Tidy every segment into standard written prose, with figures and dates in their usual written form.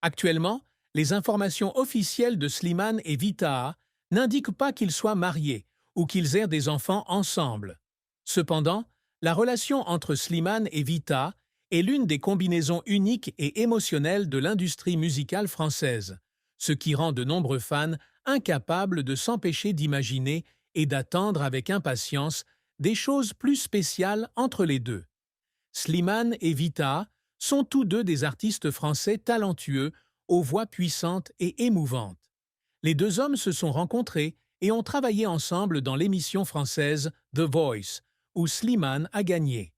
Actuellement, les informations officielles de Slimane et Vitaha n'indiquent pas qu'ils soient mariés ou qu'ils aient des enfants ensemble. Cependant, la relation entre Slimane et Vitaha est l'une des combinaisons uniques et émotionnelles de l'industrie musicale française, ce qui rend de nombreux fans incapables de s'empêcher d'imaginer et d'attendre avec impatience des choses plus spéciales entre les deux. Slimane et Vitaha sont tous deux des artistes français talentueux, aux voix puissantes et émouvantes. Les deux hommes se sont rencontrés et ont travaillé ensemble dans l'émission française The Voice, où Slimane a gagné.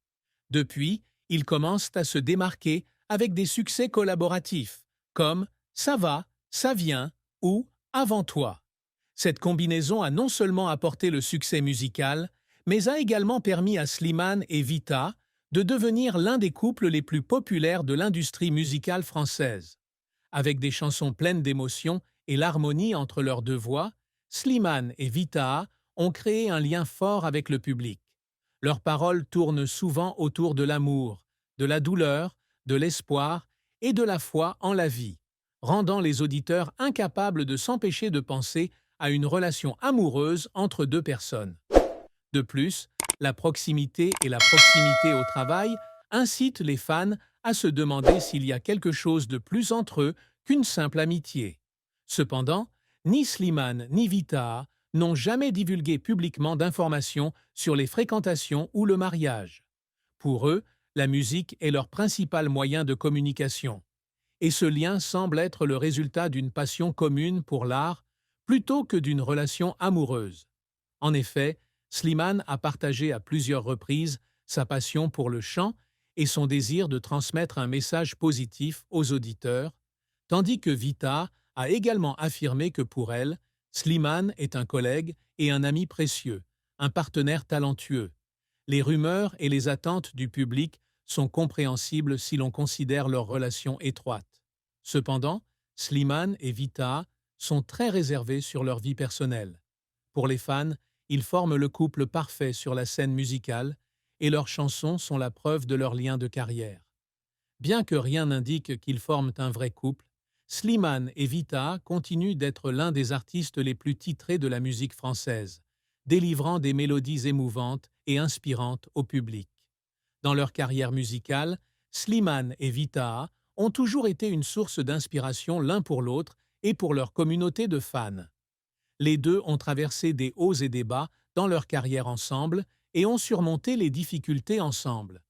Depuis, ils commencent à se démarquer avec des succès collaboratifs, comme Ça va, ça vient ou Avant toi. Cette combinaison a non seulement apporté le succès musical, mais a également permis à Slimane et Vita de devenir l'un des couples les plus populaires de l'industrie musicale française. Avec des chansons pleines d'émotion et l'harmonie entre leurs deux voix, Slimane et Vitaha ont créé un lien fort avec le public. Leurs paroles tournent souvent autour de l'amour, de la douleur, de l'espoir et de la foi en la vie, rendant les auditeurs incapables de s'empêcher de penser à une relation amoureuse entre deux personnes. De plus, la proximité et la proximité au travail incitent les fans à se demander s'il y a quelque chose de plus entre eux qu'une simple amitié. Cependant, ni Slimane ni Vitaha n'ont jamais divulgué publiquement d'informations sur les fréquentations ou le mariage. Pour eux, la musique est leur principal moyen de communication. Et ce lien semble être le résultat d'une passion commune pour l'art plutôt que d'une relation amoureuse. En effet, Slimane a partagé à plusieurs reprises sa passion pour le chant et son désir de transmettre un message positif aux auditeurs, tandis que Vita a également affirmé que pour elle, Slimane est un collègue et un ami précieux, un partenaire talentueux. Les rumeurs et les attentes du public sont compréhensibles si l'on considère leur relation étroite. Cependant, Slimane et Vita sont très réservés sur leur vie personnelle. Pour les fans, ils forment le couple parfait sur la scène musicale et leurs chansons sont la preuve de leur lien de carrière. Bien que rien n'indique qu'ils forment un vrai couple, Slimane et Vita continuent d'être l'un des artistes les plus titrés de la musique française, délivrant des mélodies émouvantes et inspirantes au public. Dans leur carrière musicale, Slimane et Vita ont toujours été une source d'inspiration l'un pour l'autre et pour leur communauté de fans. Les deux ont traversé des hauts et des bas dans leur carrière ensemble et ont surmonté les difficultés ensemble.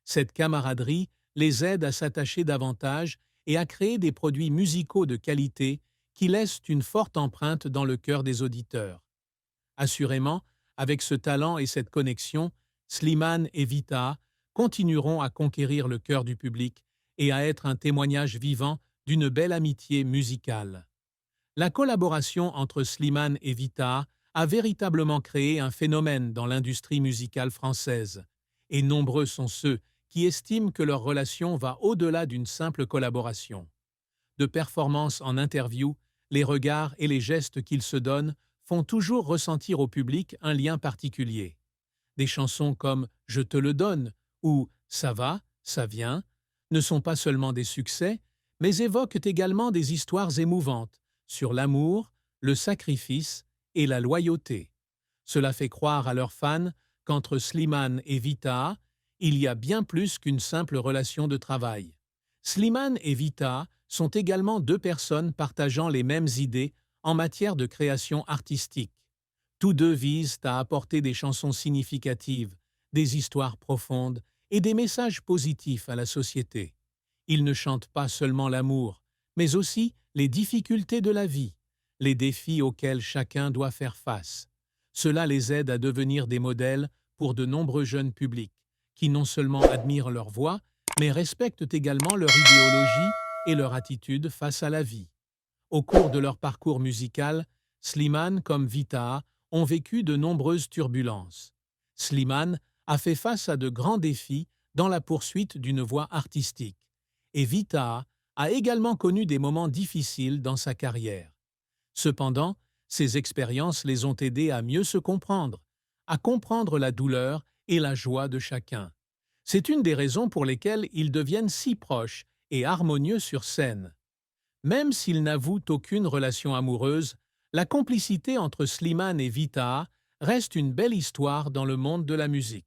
Cette camaraderie les aide à s'attacher davantage et à créer des produits musicaux de qualité qui laissent une forte empreinte dans le cœur des auditeurs. Assurément, avec ce talent et cette connexion, Slimane et Vita continueront à conquérir le cœur du public et à être un témoignage vivant d'une belle amitié musicale. La collaboration entre Slimane et Vita a véritablement créé un phénomène dans l'industrie musicale française, et nombreux sont ceux qui estiment que leur relation va au-delà d'une simple collaboration. De performances en interview, les regards et les gestes qu'ils se donnent font toujours ressentir au public un lien particulier. Des chansons comme Je te le donne ou Ça va, ça vient ne sont pas seulement des succès, mais évoquent également des histoires émouvantes sur l'amour, le sacrifice et la loyauté. Cela fait croire à leurs fans qu'entre Slimane et Vita, il y a bien plus qu'une simple relation de travail. Slimane et Vita sont également deux personnes partageant les mêmes idées en matière de création artistique. Tous deux visent à apporter des chansons significatives, des histoires profondes et des messages positifs à la société. Ils ne chantent pas seulement l'amour, mais aussi les difficultés de la vie, les défis auxquels chacun doit faire face. Cela les aide à devenir des modèles pour de nombreux jeunes publics, qui non seulement admirent leur voix, mais respectent également leur idéologie et leur attitude face à la vie. Au cours de leur parcours musical, Slimane comme Vita ont vécu de nombreuses turbulences. Slimane a fait face à de grands défis dans la poursuite d'une voie artistique, et Vita a également connu des moments difficiles dans sa carrière. Cependant, ces expériences les ont aidés à mieux se comprendre, à comprendre la douleur et la joie de chacun. C'est une des raisons pour lesquelles ils deviennent si proches et harmonieux sur scène. Même s'ils n'avouent aucune relation amoureuse, la complicité entre Slimane et Vita reste une belle histoire dans le monde de la musique.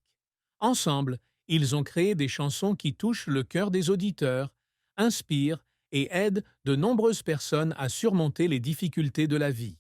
Ensemble, ils ont créé des chansons qui touchent le cœur des auditeurs, inspirent et aident de nombreuses personnes à surmonter les difficultés de la vie.